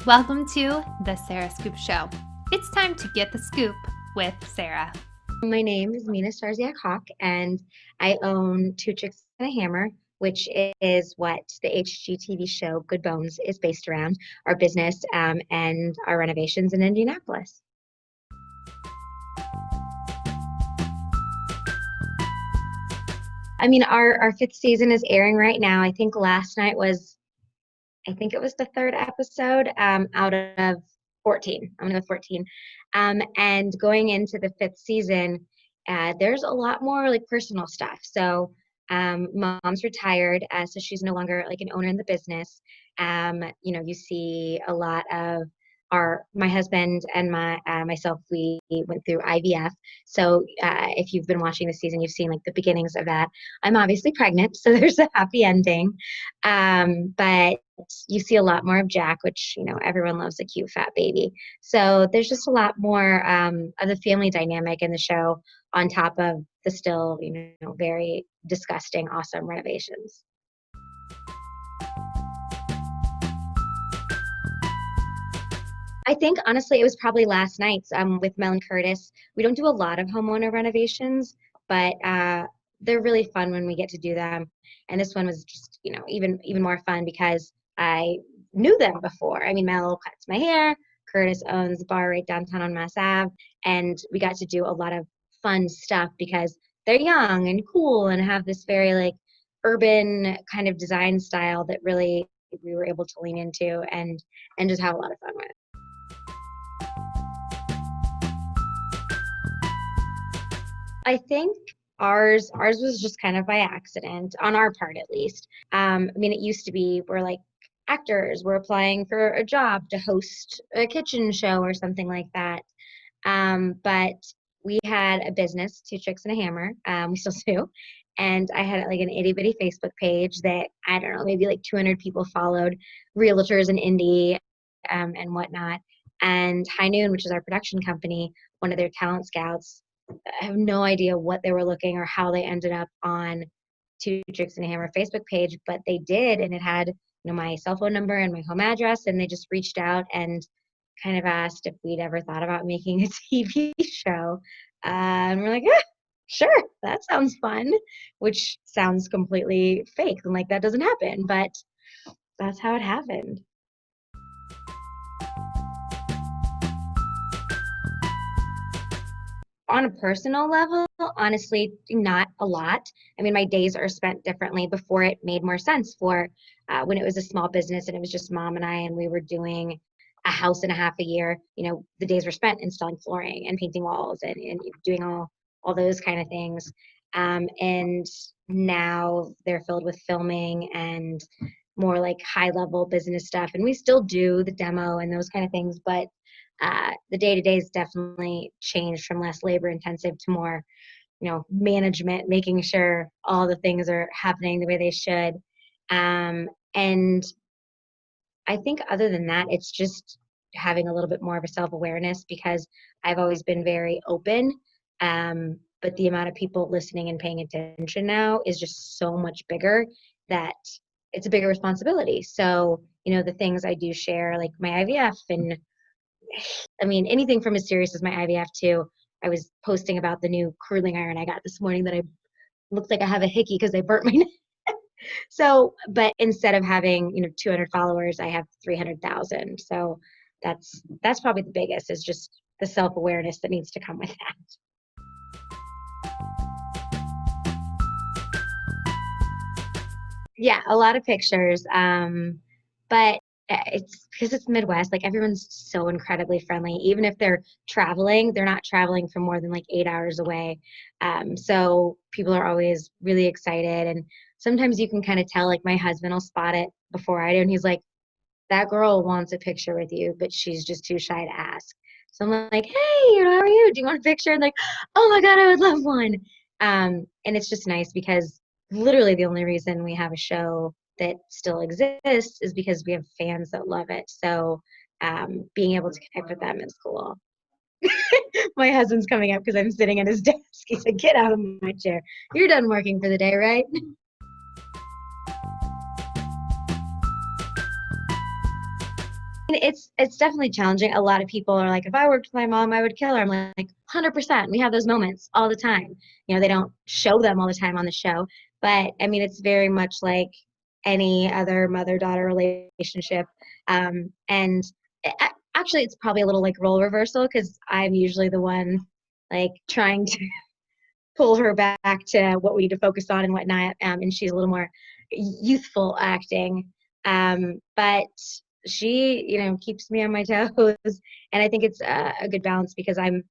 Welcome to the Sarah Scoop Show. It's time to get the scoop with Sarah. My name is Mina Starsiak and I own Two Chicks and a Hammer, which is what the HGTV show Good Bones is based around, our business and our renovations in Indianapolis. I mean, our fifth season is airing right now. I think last night it was the third episode out of 14. I'm gonna go 14. And going into the fifth season, there's a lot more like personal stuff. So mom's retired, so she's no longer like an owner in the business. You see a lot of my husband and myself, we went through IVF. So if you've been watching the season, you've seen like the beginnings of that. I'm obviously pregnant, so there's a happy ending. But you see a lot more of Jack, which, everyone loves a cute fat baby. So there's just a lot more of the family dynamic in the show on top of the still, very disgusting, awesome renovations. I think honestly, it was probably last night's with Mel and Curtis. We don't do a lot of homeowner renovations, but they're really fun when we get to do them. And this one was just, even more fun because I knew them before. I mean, Mel cuts my hair, Curtis owns a bar right downtown on Mass Ave, and we got to do a lot of fun stuff because they're young and cool and have this very like urban kind of design style that really we were able to lean into and just have a lot of fun with. I think ours was just kind of by accident, on our part at least. I mean, it used to be we're like actors, we're applying for a job to host a kitchen show or something like that. But we had a business, Two Chicks and a Hammer. We still do. And I had like an itty bitty Facebook page that, I don't know, maybe like 200 people followed, realtors in Indy and whatnot. And High Noon, which is our production company, one of their talent scouts, I have no idea what they were looking or how they ended up on Two Chicks and a Hammer Facebook page, but they did, and it had my cell phone number and my home address, and they just reached out and kind of asked if we'd ever thought about making a TV show. And we're like, yeah, sure, that sounds fun, which sounds completely fake and like that doesn't happen, but that's how it happened. On a personal level, honestly, not a lot. I mean, my days are spent differently. Before, it made more sense for when it was a small business and it was just mom and I, and we were doing a house and a half a year. The days were spent installing flooring and painting walls and doing all those kind of things. And now they're filled with filming and more like high level business stuff. And we still do the demo and those kind of things, but the day-to-day has definitely changed from less labor intensive to more, management, making sure all the things are happening the way they should. And I think other than that, it's just having a little bit more of a self-awareness because I've always been very open. But the amount of people listening and paying attention now is just so much bigger that it's a bigger responsibility. So, the things I do share, like my IVF and I mean, anything from as serious as my IVF too. I was posting about the new curling iron I got this morning that I looked like I have a hickey because I burnt my neck. So, but instead of having, 200 followers, I have 300,000. So that's probably the biggest is just the self-awareness that needs to come with that. Yeah, a lot of pictures. But it's because it's Midwest, like everyone's so incredibly friendly. Even if they're traveling, they're not traveling for more than like 8 hours away. So people are always really excited. And sometimes you can kind of tell, like my husband will spot it before I do. And he's like, that girl wants a picture with you, but she's just too shy to ask. So I'm like, hey, how are you? Do you want a picture? And like, oh my God, I would love one. And it's just nice because literally the only reason we have a show that still exists is because we have fans that love it. So being able to connect with them is cool. My husband's coming up because I'm sitting at his desk. He's like, get out of my chair. You're done working for the day, right? It's definitely challenging. A lot of people are like, if I worked with my mom, I would kill her. I'm like 100%. We have those moments all the time. They don't show them all the time on the show, but I mean, it's very much like any other mother-daughter relationship. And actually, it's probably a little like role reversal because I'm usually the one like trying to pull her back to what we need to focus on and whatnot. And she's a little more youthful acting. But she, keeps me on my toes. And I think it's a good balance because I'm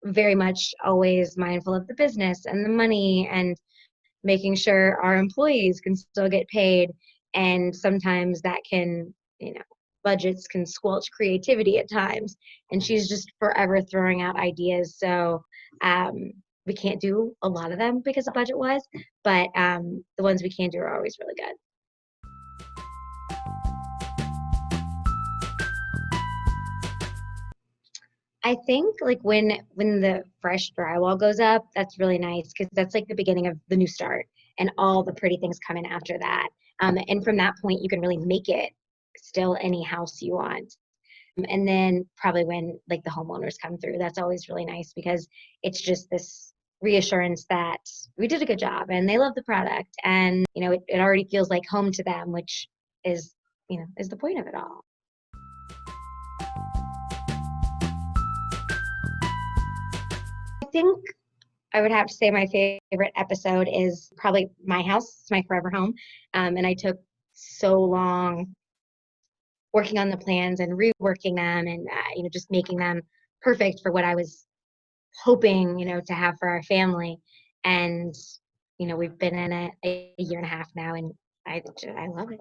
very much always mindful of the business and the money and making sure our employees can still get paid. And sometimes that can, budgets can squelch creativity at times. And she's just forever throwing out ideas. So we can't do a lot of them because of budget wise, but the ones we can do are always really good. I think like when the fresh drywall goes up, that's really nice because that's like the beginning of the new start, and all the pretty things come in after that. And from that point, you can really make it still any house you want. And then probably when like the homeowners come through, that's always really nice because it's just this reassurance that we did a good job and they love the product, and it already feels like home to them, which is is the point of it all. I think I would have to say my favorite episode is probably my house. It's my forever home. And I took so long working on the plans and reworking them and, just making them perfect for what I was hoping, to have for our family. And, we've been in it a year and a half now, and I love it.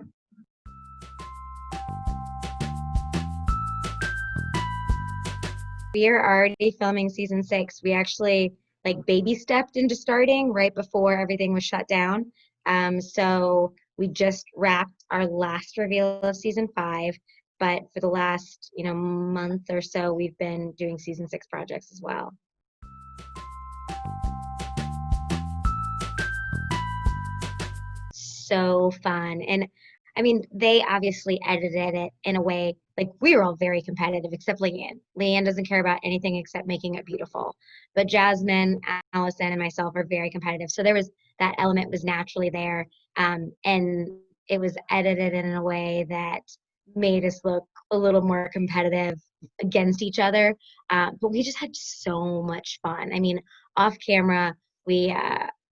We are already filming season 6. We actually like baby stepped into starting right before everything was shut down. So we just wrapped our last reveal of season 5, but for the last, month or so, we've been doing season 6 projects as well. So fun. And I mean, they obviously edited it in a way like we were all very competitive except Leanne. Leanne doesn't care about anything except making it beautiful. But Jasmine, Allison, and myself are very competitive. So there was that element was naturally there. And it was edited in a way that made us look a little more competitive against each other. But we just had so much fun. I mean, off camera, we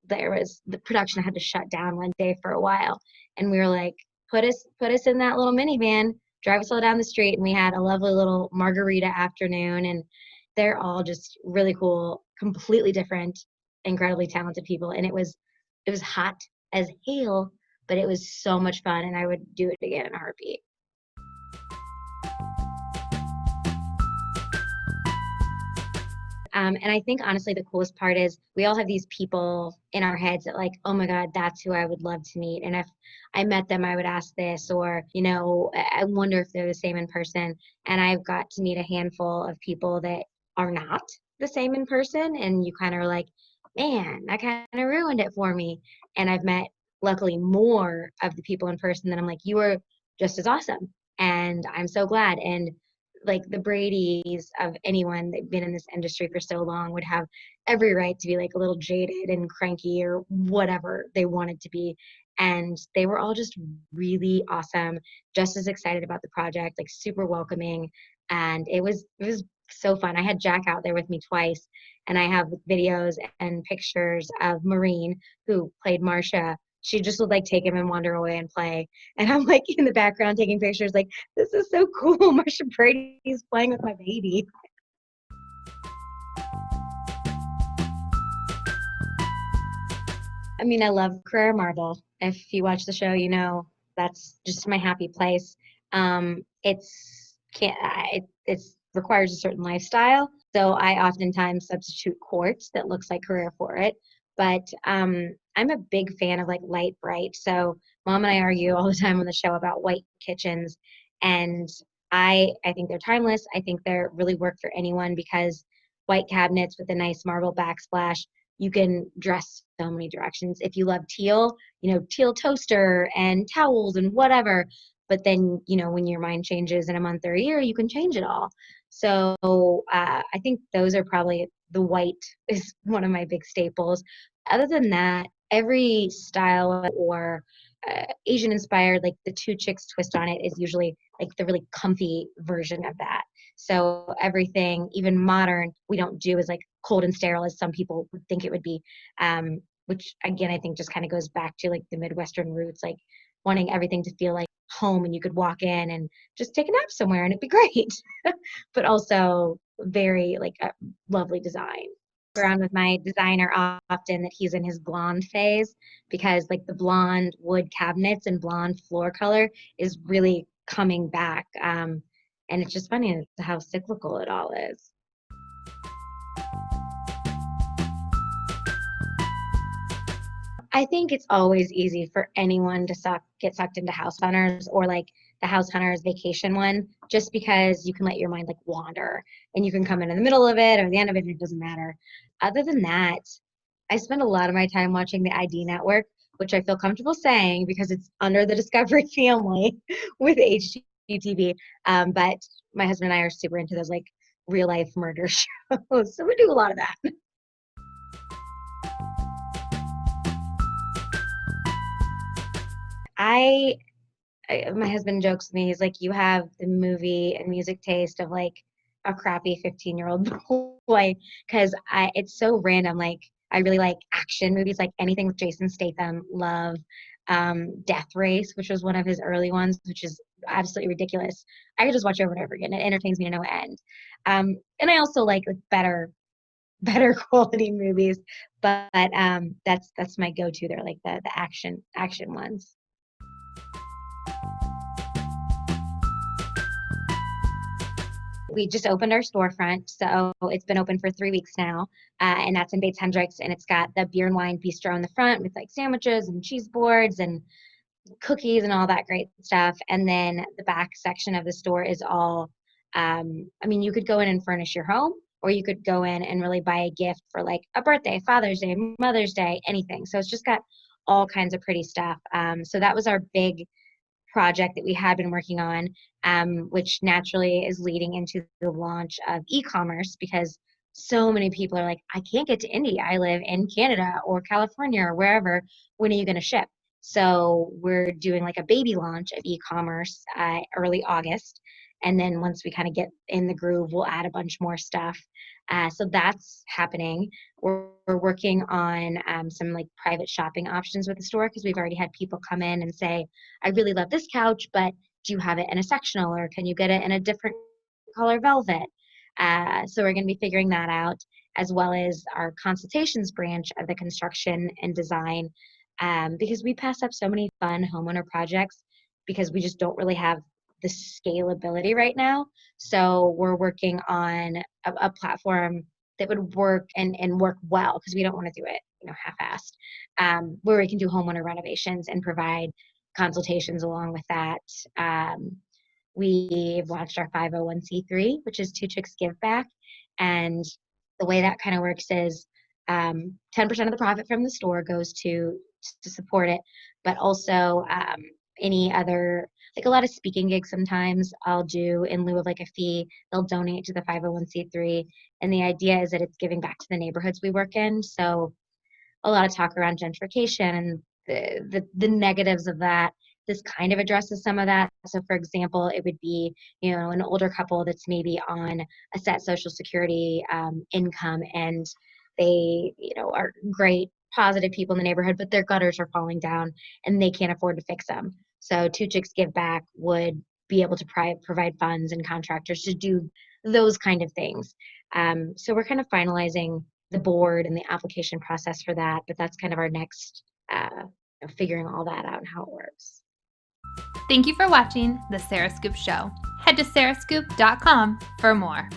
there was the production had to shut down one day for a while, and we were like, put us in that little minivan, drive us all down the street, and we had a lovely little margarita afternoon. And they're all just really cool, completely different, incredibly talented people. And it was hot as hell, but it was so much fun, and I would do it again in a heartbeat. And I think honestly, the coolest part is we all have these people in our heads that like, oh my God, that's who I would love to meet. And if I met them, I would ask this, or, I wonder if they're the same in person. And I've got to meet a handful of people that are not the same in person. And you kind of are like, man, that kind of ruined it for me. And I've met, luckily, more of the people in person that I'm like, you were just as awesome. And I'm so glad. And like the Brady's of anyone that's been in this industry for so long would have every right to be like a little jaded and cranky or whatever they wanted to be. And they were all just really awesome, just as excited about the project, like super welcoming. And it was so fun. I had Jack out there with me twice, and I have videos and pictures of Maureen, who played Marcia. She just would like take him and wander away and play. And I'm like in the background taking pictures, like, this is so cool. Marsha Brady's playing with my baby. I mean, I love Career Marble. If you watch the show, that's just my happy place. It's can't it's requires a certain lifestyle, so I oftentimes substitute quartz that looks like Career for it. But I'm a big fan of like light bright. So mom and I argue all the time on the show about white kitchens, and I think they're timeless. I think they're really work for anyone because white cabinets with a nice marble backsplash, you can dress so many directions. If you love teal, teal toaster and towels and whatever. but then, when your mind changes in a month or a year, you can change it all. So I think those are probably, the white is one of my big staples. Other than that, every style or Asian inspired, like the Two Chicks twist on it is usually like the really comfy version of that. So everything, even modern, we don't do as like cold and sterile as some people would think it would be. Which again, I think just kind of goes back to like the Midwestern roots, like wanting everything to feel like home and you could walk in and just take a nap somewhere and it'd be great. But also very like a lovely design. Around with my designer often that he's in his blonde phase, because like the blonde wood cabinets and blonde floor color is really coming back. And it's just funny how cyclical it all is. I think it's always easy for anyone to get sucked into House Hunters, or like the House Hunters vacation one, just because you can let your mind like wander and you can come in the middle of it or the end of it, and it doesn't matter. Other than that, I spend a lot of my time watching the ID Network, which I feel comfortable saying because it's under the Discovery family with HGTV. But my husband and I are super into those like real life murder shows, so we do a lot of that. I my husband jokes with me, he's like, you have the movie and music taste of like a crappy 15-year-old boy, because it's so random. Like I really like action movies, like anything with Jason Statham, love Death Race, which was one of his early ones, which is absolutely ridiculous. I could just watch over and over again. It entertains me to no end. And I also like better quality movies, but that's my go-to. They're like the action ones. We just opened our storefront, so it's been open for 3 weeks now, and that's in Bates Hendricks, and it's got the beer and wine bistro in the front with like sandwiches and cheese boards and cookies and all that great stuff. And then the back section of the store is all, I mean, you could go in and furnish your home, or you could go in and really buy a gift for like a birthday, Father's Day, Mother's Day, anything. So it's just got all kinds of pretty stuff. So that was our big project that we had been working on, which naturally is leading into the launch of e-commerce, because so many people are like, I can't get to Indy. I live in Canada or California or wherever. When are you going to ship? So we're doing like a baby launch of e-commerce early August. And then once we kind of get in the groove, we'll add a bunch more stuff. So that's happening. We're working on some like private shopping options with the store, because we've already had people come in and say, I really love this couch, but do you have it in a sectional, or can you get it in a different color velvet? So we're going to be figuring that out, as well as our consultations branch of the construction and design, because we pass up so many fun homeowner projects because we just don't really have the scalability right now. So we're working on a platform that would work and work well, because we don't want to do it, half-assed, where we can do homeowner renovations and provide consultations along with that. We've launched our 501(c)(3), which is Two Chicks Give Back. And the way that kind of works is 10% of the profit from the store goes to support it, but also any other, like a lot of speaking gigs sometimes I'll do in lieu of like a fee, they'll donate to the 501(c)(3). And the idea is that it's giving back to the neighborhoods we work in. So a lot of talk around gentrification and the negatives of that. This kind of addresses some of that. So for example, it would be, an older couple that's maybe on a set Social Security income, and they, are great, positive people in the neighborhood, but their gutters are falling down and they can't afford to fix them. So Two Chicks Give Back would be able to provide funds and contractors to do those kind of things. So we're kind of finalizing the board and the application process for that, but that's kind of our next, figuring all that out and how it works. Thank you for watching The Sarah Scoop Show. Head to sarahscoop.com for more.